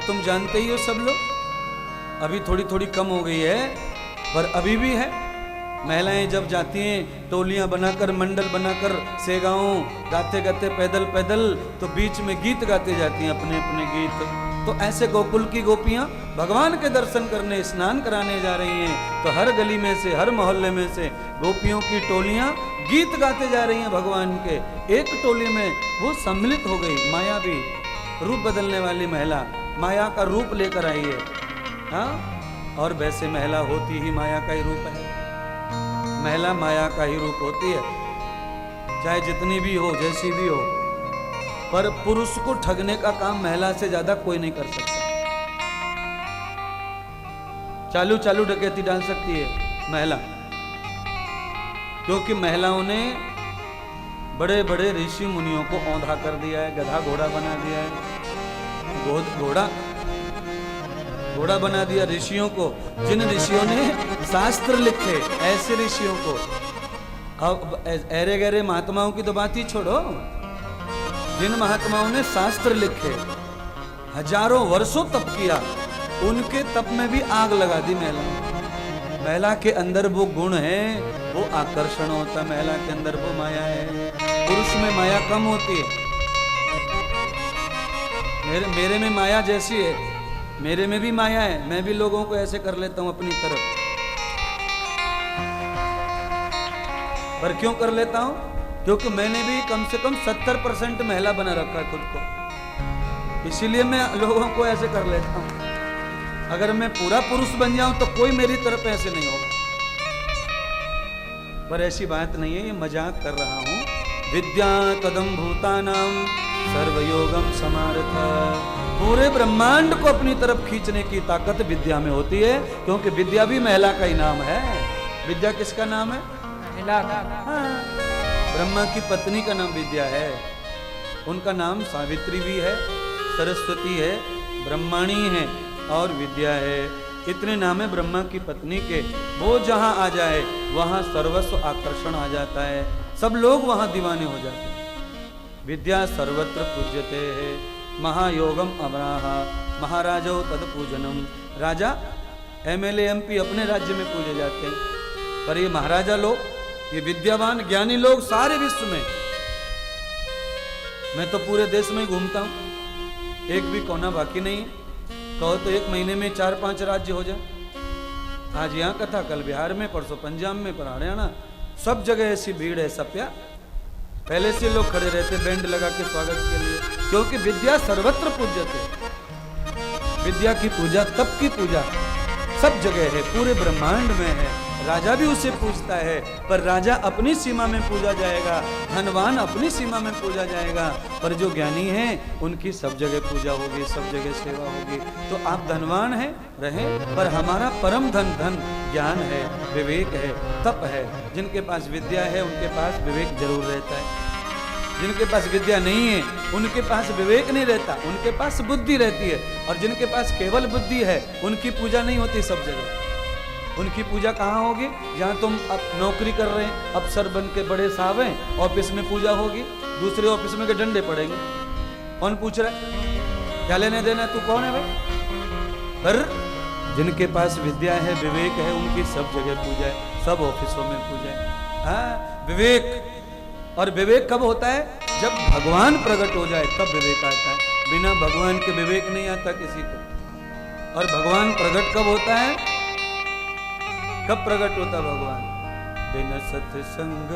तुम जानते ही हो सब लोग, अभी थोड़ी थोड़ी कम हो गई है पर अभी भी है। महिलाएं जब जाती हैं टोलियां बनाकर, मंडल बनाकर से गाँव गाते गाते पैदल पैदल, तो बीच में गीत गाते जाती हैं अपने अपने गीत। तो ऐसे गोकुल की गोपियां भगवान के दर्शन करने, स्नान कराने जा रही हैं, तो हर गली में से, हर मोहल्ले में से गोपियों की टोलियां गीत गाते जा रही हैं भगवान के। एक टोली में वो सम्मिलित हो गई, माया भी, रूप बदलने वाली महिला माया का रूप लेकर आई है। हाँ, और वैसे महिला होती ही माया का ही रूप है। महिला माया का ही रूप होती है, चाहे जितनी भी हो, जैसी भी हो, पर पुरुष को ठगने का काम महिला से ज्यादा कोई नहीं कर सकता। चालू चालू डकैती डाल सकती है महिला, क्योंकि महिलाओं ने बड़े बड़े ऋषि मुनियों को औंधा कर दिया है, गधा घोड़ा बना दिया है, घोड़ा बना दिया ऋषियों को। जिन ऋषियों ने शास्त्र लिखे, ऐसे ऋषियों को। अब ऐरे गहरे महात्माओं की तो बात ही छोड़ो, जिन महात्माओं ने शास्त्र लिखे, हजारों वर्षों तप किया, उनके तप में भी आग लगा दी महिला। महिला के अंदर वो गुण है, वो आकर्षण होता है, महिला के अंदर वो माया है। पुरुष में माया कम होती है। मेरे में माया जैसी है, मेरे में भी माया है, मैं भी लोगों को ऐसे कर लेता हूं अपनी तरफ। पर क्यों कर लेता हूं? क्योंकि मैंने भी कम से कम 70% महिला बना रखा है खुद को, इसीलिए मैं लोगों को ऐसे कर लेता हूं। अगर मैं पूरा पुरुष बन जाऊं तो कोई मेरी तरफ ऐसे नहीं होगा। पर ऐसी बात नहीं है, ये मजाक कर रहा हूं। विद्या तदम भूतानां सर्वयोगम समारथ। पूरे ब्रह्मांड को अपनी तरफ खींचने की ताकत विद्या में होती है, क्योंकि विद्या भी महिला का ही नाम है। विद्या किसका नाम है? महिला का। हाँ, ब्रह्मा की पत्नी का नाम विद्या है। उनका नाम सावित्री भी है, सरस्वती है, ब्रह्माणी है और विद्या है। इतने नाम है ब्रह्मा की पत्नी के। वो जहां आ जाए वहां सर्वस्व आकर्षण आ जाता है, सब लोग वहां दीवाने हो जाते हैं। विद्या सर्वत्र पूज्यते है, महायोगम अमराह महाराजो तद पूजनम। राजा, एमएलए, एमपी अपने राज्य में पूजे जाते हैं, पर ये महाराजा लोग, ये विद्यावान ज्ञानी लोग सारे विश्व में, मैं तो पूरे देश में घूमता हूं, एक भी कोना बाकी नहीं है। कहो तो एक महीने में 4-5 राज्य हो जाए। आज यहाँ कथा, कल बिहार में, परसों पंजाब में, पर हरियाणा, सब जगह ऐसी भीड़ है। सब क्या पहले से लोग खड़े रहते बैंड लगा के स्वागत के लिए, क्योंकि विद्या सर्वत्र पूज्यते। विद्या की पूजा, तप की पूजा सब जगह है, पूरे ब्रह्मांड में है। राजा भी उसे पूजता है, पर राजा अपनी सीमा में पूजा जाएगा, धनवान अपनी सीमा में पूजा जाएगा, पर जो ज्ञानी है उनकी सब जगह पूजा होगी, सब जगह सेवा होगी। तो आप धनवान हैं रहें, पर हमारा परम धन ज्ञान है, विवेक है, तप है। जिनके पास विद्या है उनके पास विवेक जरूर रहता है। जिनके पास विद्या नहीं है उनके पास विवेक नहीं रहता, उनके पास बुद्धि रहती है। और जिनके पास केवल बुद्धि है उनकी पूजा नहीं होती सब जगह। उनकी पूजा कहाँ होगी? जहाँ तुम अब नौकरी कर रहे हैं, अफसर बन के बड़े साहब हैं, ऑफिस में पूजा होगी, दूसरे ऑफिस में के डंडे पड़ेंगे। कौन पूछ रहा है? क्या लेने देना, तू कौन है भाई? पर जिनके पास विद्या है, विवेक है, उनकी सब जगह पूजा है, सब ऑफिसों में पूजा है। हाँ, विवेक। और विवेक कब होता है? जब भगवान प्रकट हो जाए तब विवेक आता है। बिना भगवान के विवेक नहीं आता किसी को। और भगवान प्रकट कब होता है? कब प्रकट होता भगवान? बिना सत्संग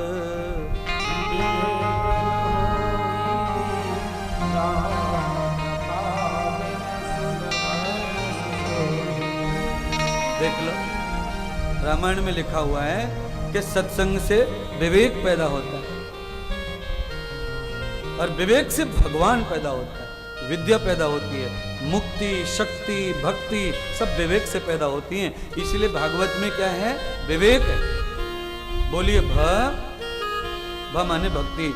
देख लो, रामायण में लिखा हुआ है कि सत्संग से विवेक पैदा होता है, और विवेक से भगवान पैदा होता है, विद्या पैदा होती है, मुक्ति, शक्ति, भक्ति सब विवेक से पैदा होती हैं। इसलिए भागवत में क्या है? विवेक है। बोलिए भ माने भक्ति,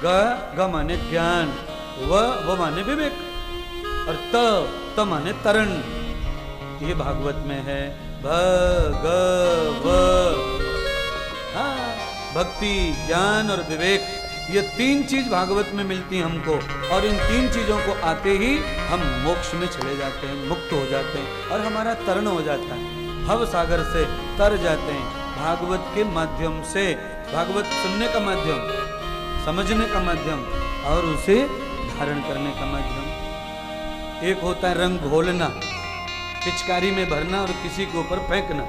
ग माने ज्ञान, व माने विवेक, और त माने तरण। ये भागवत में है। भ ग व, हाँ, भक्ति, ज्ञान और विवेक ये तीन चीज भागवत में मिलती हैं हमको, और इन तीन चीजों को आते ही हम मोक्ष में चले जाते हैं, मुक्त हो जाते हैं और हमारा तरण हो जाता है, भव सागर से तर जाते हैं भागवत के माध्यम से। भागवत सुनने का माध्यम, समझने का माध्यम और उसे धारण करने का माध्यम। एक होता है रंग घोलना, पिचकारी में भरना और किसी के ऊपर फेंकना,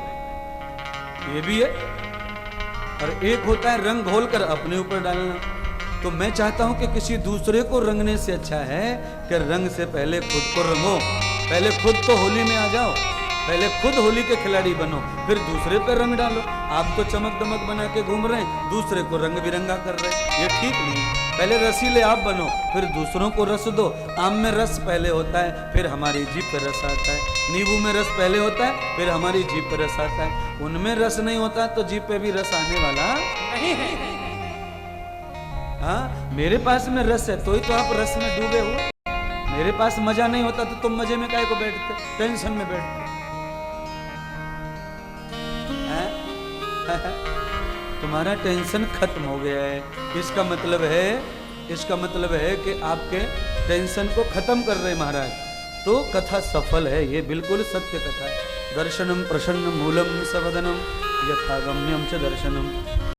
ये भी है। और एक होता है रंग घोलकर अपने ऊपर डालना। तो मैं चाहता हूं कि किसी दूसरे को रंगने से अच्छा है कि रंग से पहले खुद को रंगो। पहले खुद तो होली में आ जाओ, पहले खुद होली के खिलाड़ी बनो, फिर दूसरे पे रंग डालो। आप तो चमक दमक बना के घूम रहे हैं, दूसरे को रंग बिरंगा कर रहे हैं, ये ठीक नहीं। पहले रसीले आप बनो, फिर दूसरों को रस दो। आम में रस पहले होता है, फिर हमारी जीभ पे रस आता है। नींबू में रस पहले होता है, फिर हमारी जीभ पे रस आता है। उनमें रस नहीं होता तो जीभ पे भी रस आने वाला नहीं है। हाँ, मेरे पास में रस है तो ही तो आप रस में डूबे हो। मेरे पास मजा नहीं होता तो तुम मजे में काहे को बैठते, टेंशन में बैठते। तुम्हारा टेंशन खत्म हो गया है, इसका मतलब है कि आपके टेंशन को खत्म कर रहे महाराज, तो कथा सफल है। ये बिल्कुल सत्य कथा है। दर्शनम प्रसन्न मूलम सवदनम यथागम्यम च दर्शनम।